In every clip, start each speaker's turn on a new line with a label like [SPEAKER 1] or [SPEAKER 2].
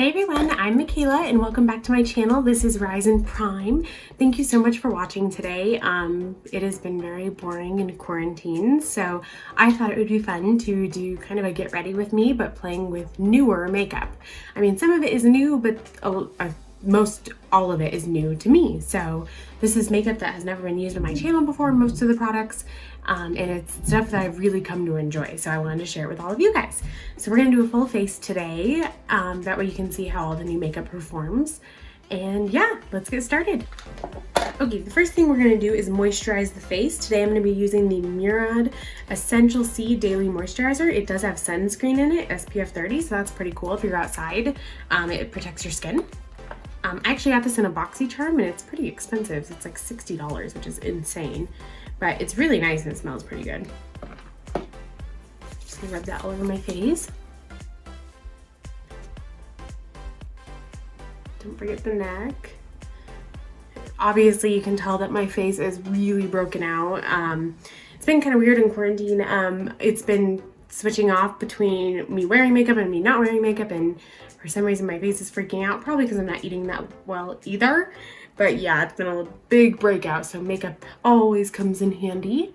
[SPEAKER 1] Hey everyone, I'm Makayla and welcome back to my channel. This is Rise and Prime. Thank you so much for watching today. It has been very boring in quarantine, so I thought it would be fun to do kind of a get ready with me, but playing with newer makeup. I mean, some of it is new, but most all of it is new to me. So this is makeup that has never been used on my channel before, most of the products, and it's stuff that I've really come to enjoy. So I wanted to share it with all of you guys. So we're gonna do a full face today. That way you can see how all the new makeup performs. And yeah, let's get started. Okay, the first thing we're gonna do is moisturize the face. Today I'm gonna be using the Murad Essential C Daily Moisturizer. It does have sunscreen in it, SPF 30, so that's pretty cool if you're outside. It protects your skin. I actually got this in a BoxyCharm and it's pretty expensive. It's like $60, which is insane, but it's really nice and it smells pretty good. Just gonna rub that all over my face. Don't forget the neck. Obviously you can tell that my face is really broken out. It's been kind of weird in quarantine. It's been switching off between me wearing makeup and me not wearing makeup, and for some reason my face is freaking out, probably because I'm not eating that well either. But yeah, it's been a big breakout, so makeup always comes in handy.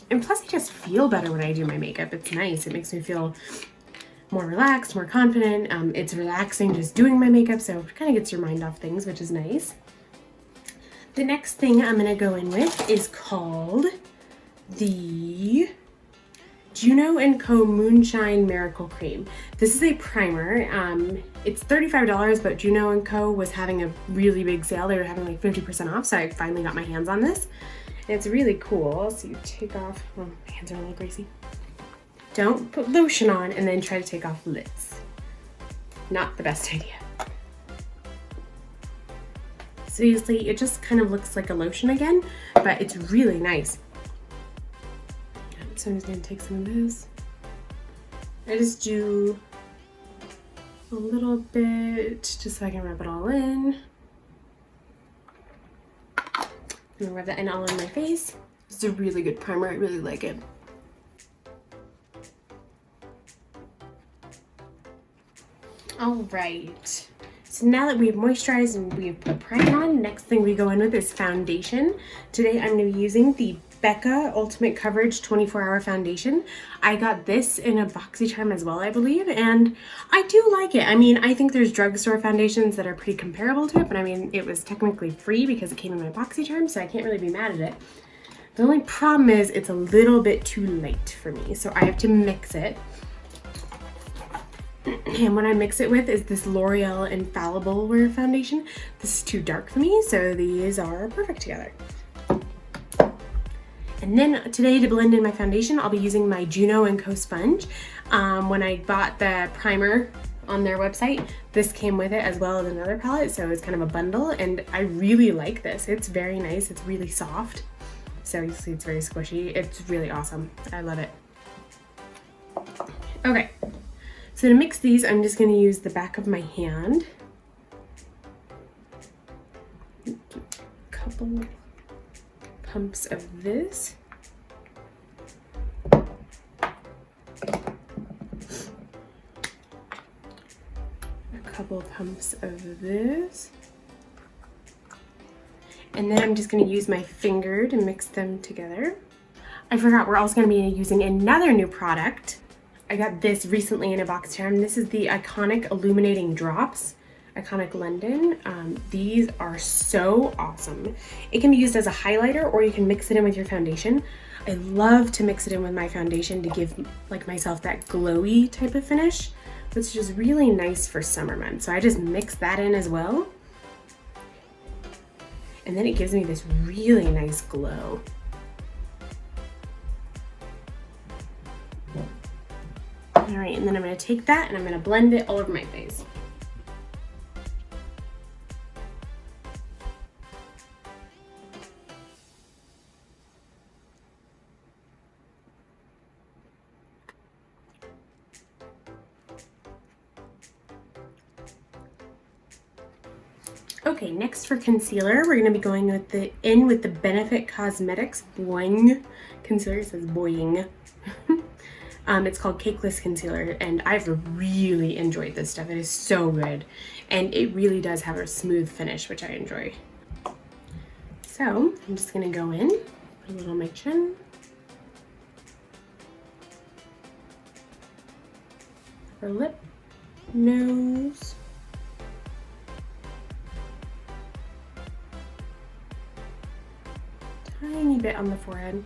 [SPEAKER 1] And plus I just feel better when I do my makeup. It's nice. It makes me feel more relaxed, more confident. It's relaxing just doing my makeup, so it kind of gets your mind off things, which is nice. The next thing I'm gonna go in with is called the Juno & Co. Moonshine Miracle Cream. This is a primer. It's $35, but Juno & Co. was having a really big sale. They were having like 50% off, so I finally got my hands on this. And it's really cool. So you take off, oh, my hands are a little greasy. Don't put lotion on and then try to take off lids. Not the best idea. Seriously, it just kind of looks like a lotion again, but it's really nice. So I'm just gonna take some of this. I just do a little bit just so I can rub it all in. I'm gonna rub that in all on my face. It's a really good primer, I really like it. All right, so now that we've moisturized and we've put primer on, next thing we go in with is foundation. Today I'm gonna be using the Becca Ultimate Coverage 24-Hour Foundation. I got this in a BoxyCharm as well, I believe, and I do like it. I mean, I think there's drugstore foundations that are pretty comparable to it, but I mean, it was technically free because it came in my BoxyCharm, so I can't really be mad at it. The only problem is it's a little bit too light for me, so I have to mix it. And what I mix it with is this L'Oreal Infallible Wear Foundation. This is too dark for me, so these are perfect together. And then today, to blend in my foundation, I'll be using my Juno & Co. sponge. When I bought the primer on their website, this came with it as well as another palette, so it's kind of a bundle, and I really like this. It's very nice, it's really soft. So you see it's very squishy. It's really awesome. I love it. Okay, so to mix these, I'm just gonna use the back of my hand. A couple pumps of this. A couple pumps of this. And then I'm just going to use my finger to mix them together. I forgot, we're also going to be using another new product. I got this recently in a BoxyCharm. This is the Iconic Illuminating Drops. Iconic London. These are so awesome. It can be used as a highlighter or you can mix it in with your foundation. I love to mix it in with my foundation to give like myself that glowy type of finish, which is really nice for summer months. So I just mix that in as well. And then it gives me this really nice glow. All right, and then I'm gonna take that and I'm gonna blend it all over my face. Okay, next for concealer, we're gonna be going with the Benefit Cosmetics Boing concealer. It says Boing. It's called Cakeless Concealer, and I've really enjoyed this stuff. It is so good, and it really does have a smooth finish, which I enjoy. So I'm just gonna go in, put a little on my chin, upper lip, nose, tiny bit on the forehead.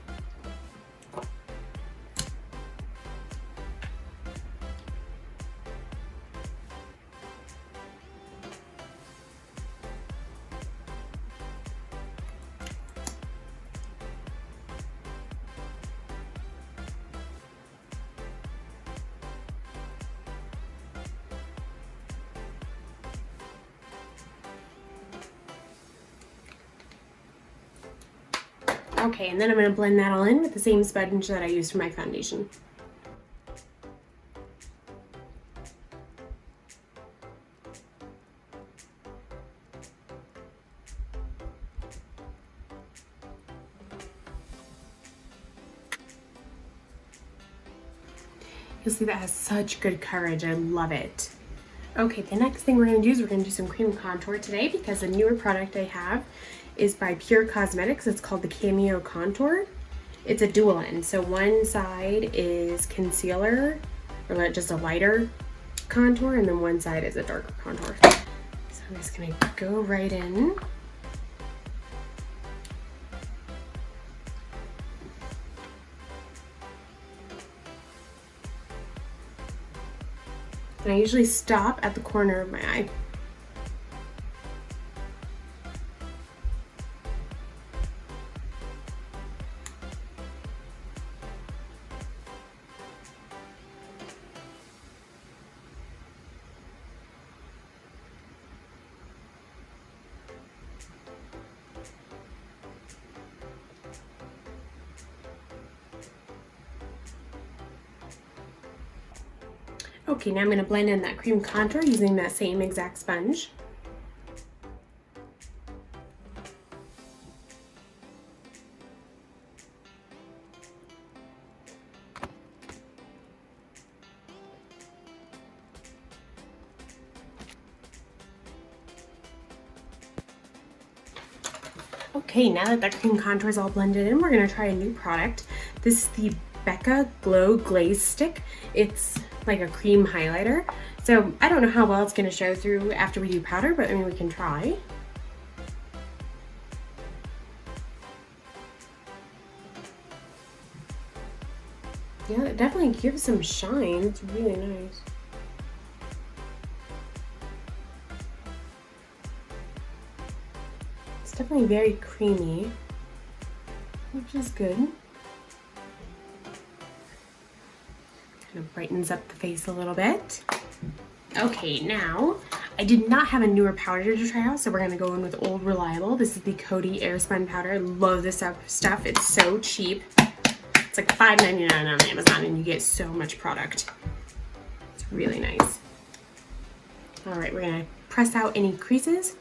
[SPEAKER 1] Okay, and then I'm going to blend that all in with the same sponge that I used for my foundation. You'll see that has such good coverage. I love it. Okay, the next thing we're going to do is we're going to do some cream contour today, because the newer product I have is by Pure Cosmetics. It's called the Cameo Contour. It's a dual end. So one side is concealer, or just a lighter contour, and then one side is a darker contour. So I'm just going to go right in. And I usually stop at the corner of my eye. Okay, now I'm going to blend in that cream contour using that same exact sponge. Okay, now that that cream contour is all blended in, we're going to try a new product. This is the Becca Glow Glaze Stick. It's like a cream highlighter. So I don't know how well it's going to show through after we do powder, but I mean, we can try. Yeah, it definitely gives some shine. It's really nice. It's definitely very creamy, which is good. Kind of brightens up the face a little bit. Okay, now I did not have a newer powder to try out, so we're gonna go in with Old Reliable. This is the Coty Airspun powder. I love this stuff. It's so cheap. It's like $5.99 on Amazon, and you get so much product. It's really nice. All right, we're gonna press out any creases.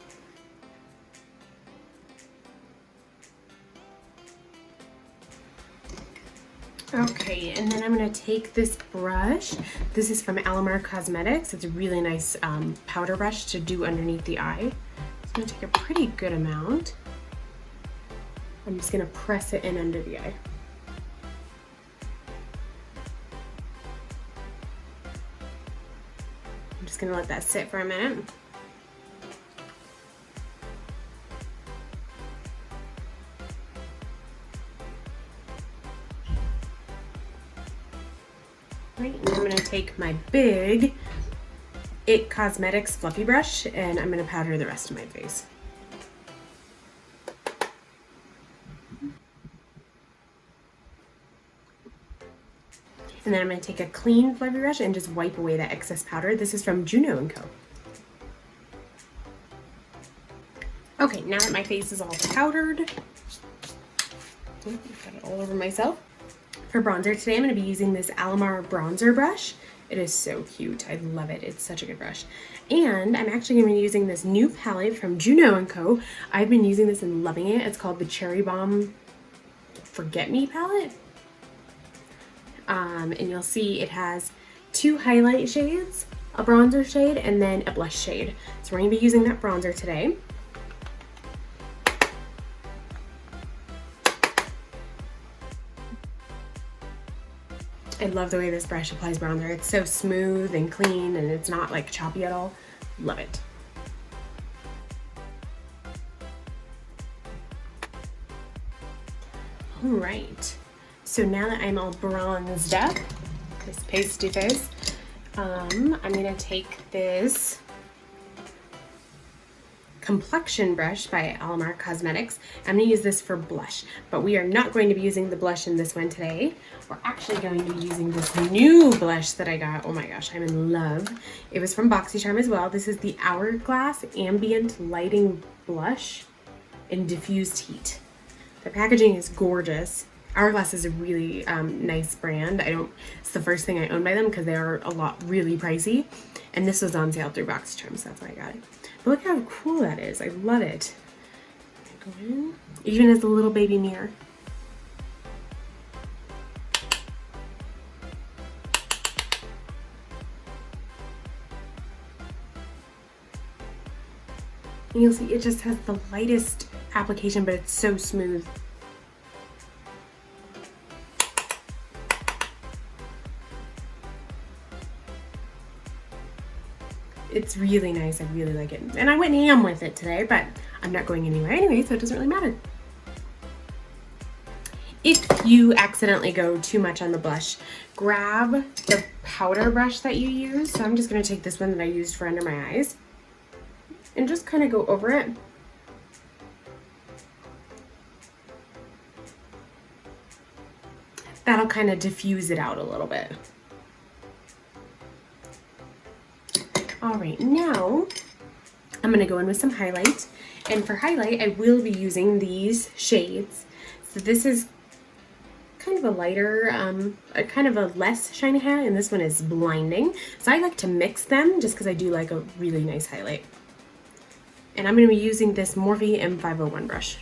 [SPEAKER 1] Okay, and then I'm going to take this brush. This is from Alamar Cosmetics. It's a really nice powder brush to do underneath the eye. So I'm going to take a pretty good amount. I'm just going to press it in under the eye. I'm just going to let that sit for a minute. Right, and I'm going to take my big IT Cosmetics fluffy brush, and I'm going to powder the rest of my face. And then I'm going to take a clean fluffy brush and just wipe away that excess powder. This is from Juno & Co. Okay, now that my face is all powdered, got it all over myself. For bronzer today, I'm going to be using this Alamar bronzer brush. It is so cute. I love it. It's such a good brush. And I'm actually going to be using this new palette from Juno & Co. I've been using this and loving it. It's called the Cherry Bomb Forget Me palette. And you'll see it has 2 highlight shades, a bronzer shade, and then a blush shade. So we're going to be using that bronzer today. I love the way this brush applies bronzer. It's so smooth and clean, and it's not like choppy at all. Love it. All right, so now that I'm all bronzed up, this pasty face, I'm gonna take this complexion brush by Alamar Cosmetics. I'm gonna use this for blush, but we are not going to be using the blush in this one today. We're actually going to be using this new blush that I got. Oh my gosh, I'm in love. It was from BoxyCharm as well. This is the Hourglass Ambient Lighting Blush in Diffused Heat. The packaging is gorgeous. Hourglass is a really nice brand. It's the first thing I own by them because they are really pricey. And this was on sale through BoxyCharm, so that's why I got it. But look how cool that is. I love it. Go in. Even as a little baby mirror. And you'll see it just has the lightest application, but it's so smooth. It's really nice. I really like it. And I went ham with it today, but I'm not going anywhere anyway, so it doesn't really matter. If you accidentally go too much on the blush, grab the powder brush that you use. So I'm just going to take this one that I used for under my eyes and just kind of go over it. That'll kind of diffuse it out a little bit. All right, now I'm gonna go in with some highlight. And for highlight, I will be using these shades. So this is kind of a lighter, kind of a less shiny highlight, and this one is blinding. So I like to mix them just because I do like a really nice highlight. And I'm gonna be using this Morphe M501 brush.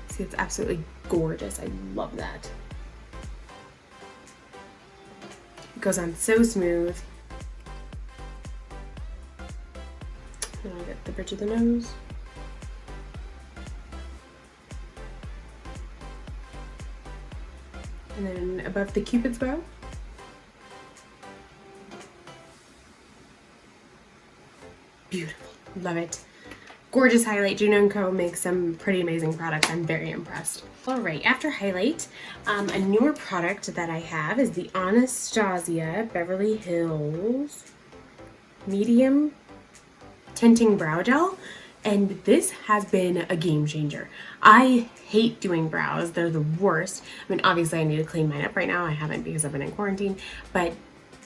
[SPEAKER 1] See, it's absolutely gorgeous. I love that. It goes on so smooth. And I'll get the bridge of the nose. And then above the Cupid's bow. Beautiful. Love it. Gorgeous highlight. Juno & Co. makes some pretty amazing products. I'm very impressed. All right, after highlight, a newer product that I have is the Anastasia Beverly Hills Medium Tinting Brow Gel. And this has been a game changer. I hate doing brows. They're the worst. I mean, obviously I need to clean mine up right now. I haven't because I've been in quarantine, but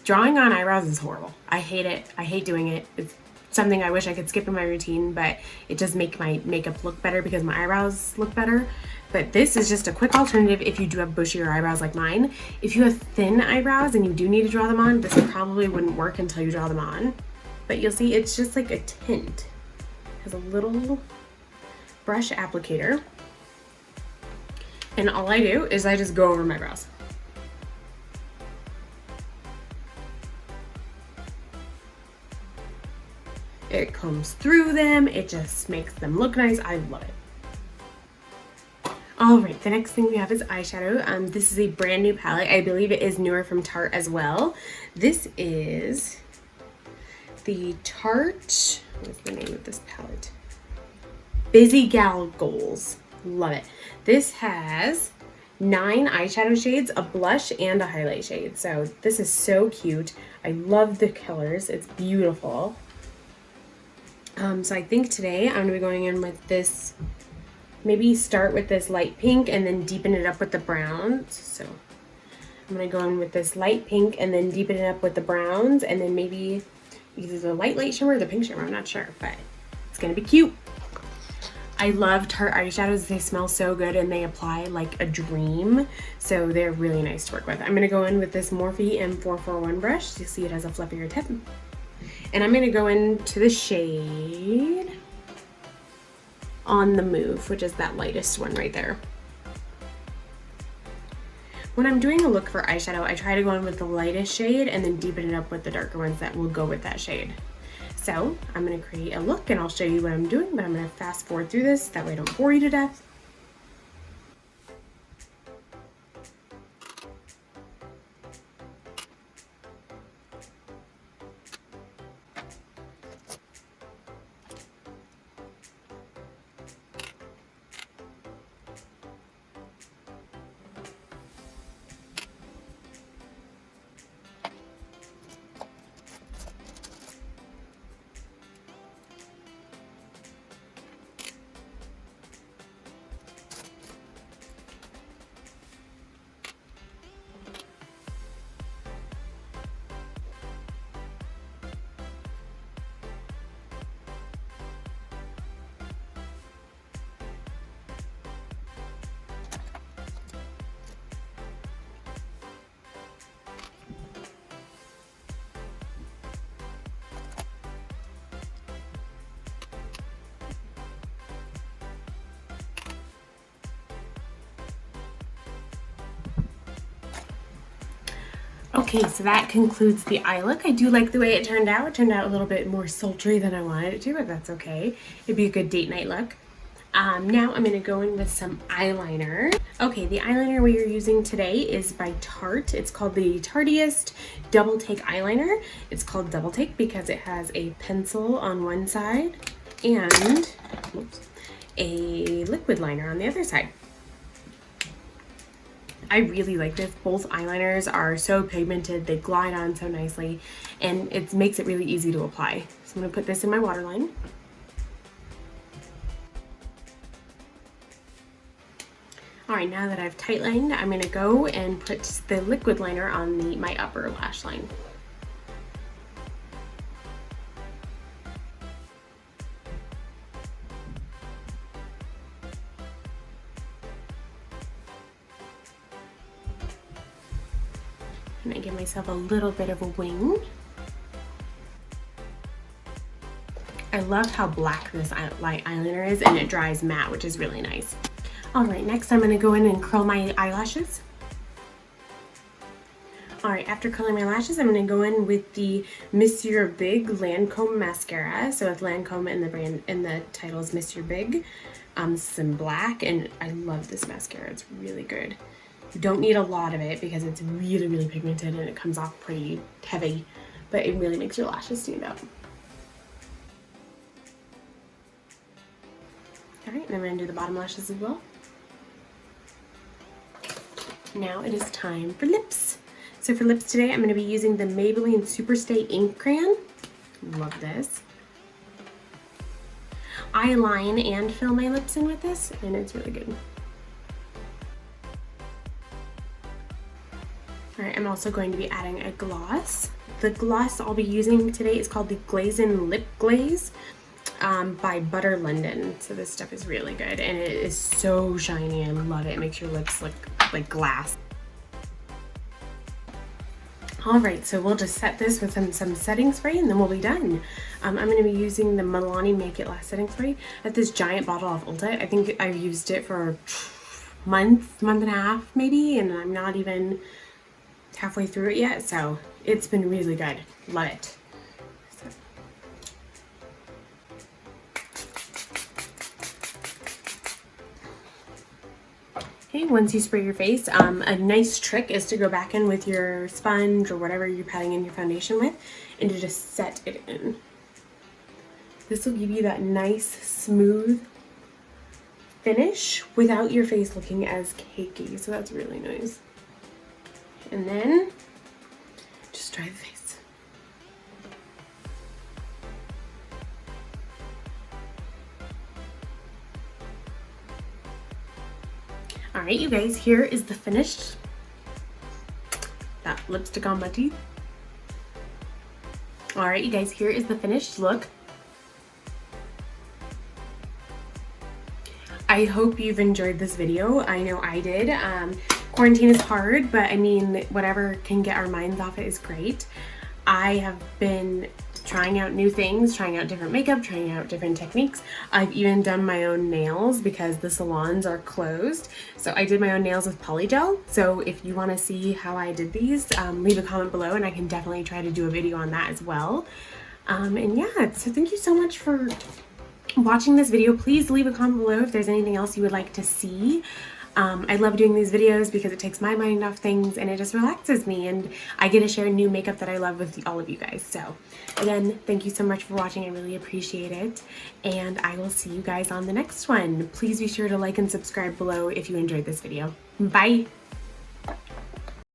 [SPEAKER 1] drawing on eyebrows is horrible. I hate it. I hate doing it. It's something I wish I could skip in my routine, but it does make my makeup look better because my eyebrows look better. But this is just a quick alternative if you do have bushier eyebrows like mine. If you have thin eyebrows and you do need to draw them on, this probably wouldn't work until you draw them on. But you'll see it's just like a tint. It has a little brush applicator. And all I do is I just go over my brows. It combs through them. It just makes them look nice. I love it. All right, the next thing we have is eyeshadow. This is a brand new palette. I believe it is newer from Tarte as well. This is the Tarte, what's the name of this palette? Busy Gal Goals. Love it. This has 9 eyeshadow shades, a blush, and a highlight shade. So this is so cute. I love the colors. It's beautiful. So I think today I'm going to be going in with this, maybe start with this light pink and then deepen it up with the browns. So I'm going to go in with this light pink and then deepen it up with the browns and then maybe either the light shimmer or the pink shimmer. I'm not sure, but it's going to be cute. I love Tarte eyeshadows. They smell so good and they apply like a dream. So they're really nice to work with. I'm going to go in with this Morphe M441 brush. You see it has a fluffier tip. And I'm going to go into the shade On the Move, which is that lightest one right there. When I'm doing a look for eyeshadow, I try to go in with the lightest shade and then deepen it up with the darker ones that will go with that shade. So I'm going to create a look and I'll show you what I'm doing, but I'm going to fast forward through this, that way I don't bore you to death. Okay, so that concludes the eye look. I do like the way it turned out. It turned out a little bit more sultry than I wanted it to, but that's okay. It'd be a good date night look. Now I'm going to go in with some eyeliner. Okay, the eyeliner we are using today is by Tarte. It's called the Tartiest Double Take Eyeliner. It's called Double Take because it has a pencil on one side and a liquid liner on the other side. I really like this. Both eyeliners are so pigmented, they glide on so nicely, and it makes it really easy to apply. So I'm going to put this in my waterline. Alright, now that I've tightlined, I'm going to go and put the liquid liner on my upper lash line. And I give myself a little bit of a wing. I love how black this light eyeliner is, and it dries matte, which is really nice. Alright, next I'm going to go in and curl my eyelashes. Alright, after curling my lashes, I'm going to go in with the Monsieur Big Lancome mascara. So it's Lancome and the brand, and the title is Monsieur Big. This is in black, and I love this mascara. It's really good. You don't need a lot of it because it's really, really pigmented and it comes off pretty heavy, but it really makes your lashes stand out. Alright, and I'm going to do the bottom lashes as well. Now it is time for lips. So for lips today, I'm going to be using the Maybelline Superstay Ink Crayon. Love this. I line and fill my lips in with this, and it's really good. Alright, I'm also going to be adding a gloss. The gloss I'll be using today is called the Glazin' Lip Glaze by Butter London. So this stuff is really good, and it is so shiny. I love it. It makes your lips look like glass. Alright, so we'll just set this with some setting spray and then we'll be done. I'm going to be using the Milani Make It Last setting spray at this giant bottle of Ulta. I think I've used it for a month and a half maybe, and I'm not even halfway through it yet, so it's been really good. Love it. Okay, once you spray your face, a nice trick is to go back in with your sponge or whatever you're patting in your foundation with and to just set it in. This will give you that nice, smooth finish without your face looking as cakey, so that's really nice. And then just dry the face. All right, you guys, here is the finished. That lipstick on my teeth. All right, you guys, here is the finished look. I hope you've enjoyed this video. I know I did. Quarantine is hard, but I mean, whatever can get our minds off it is great. I have been trying out new things, trying out different makeup, trying out different techniques. I've even done my own nails because the salons are closed. So I did my own nails with polygel. So if you want to see how I did these, leave a comment below and I can definitely try to do a video on that as well. And yeah, so thank you so much for watching this video. Please leave a comment below if there's anything else you would like to see. I love doing these videos because it takes my mind off things and it just relaxes me, and I get to share new makeup that I love with all of you guys. So again, thank you so much for watching. I really appreciate it, and I will see you guys on the next one. Please be sure to like and subscribe below if you enjoyed this video. Bye!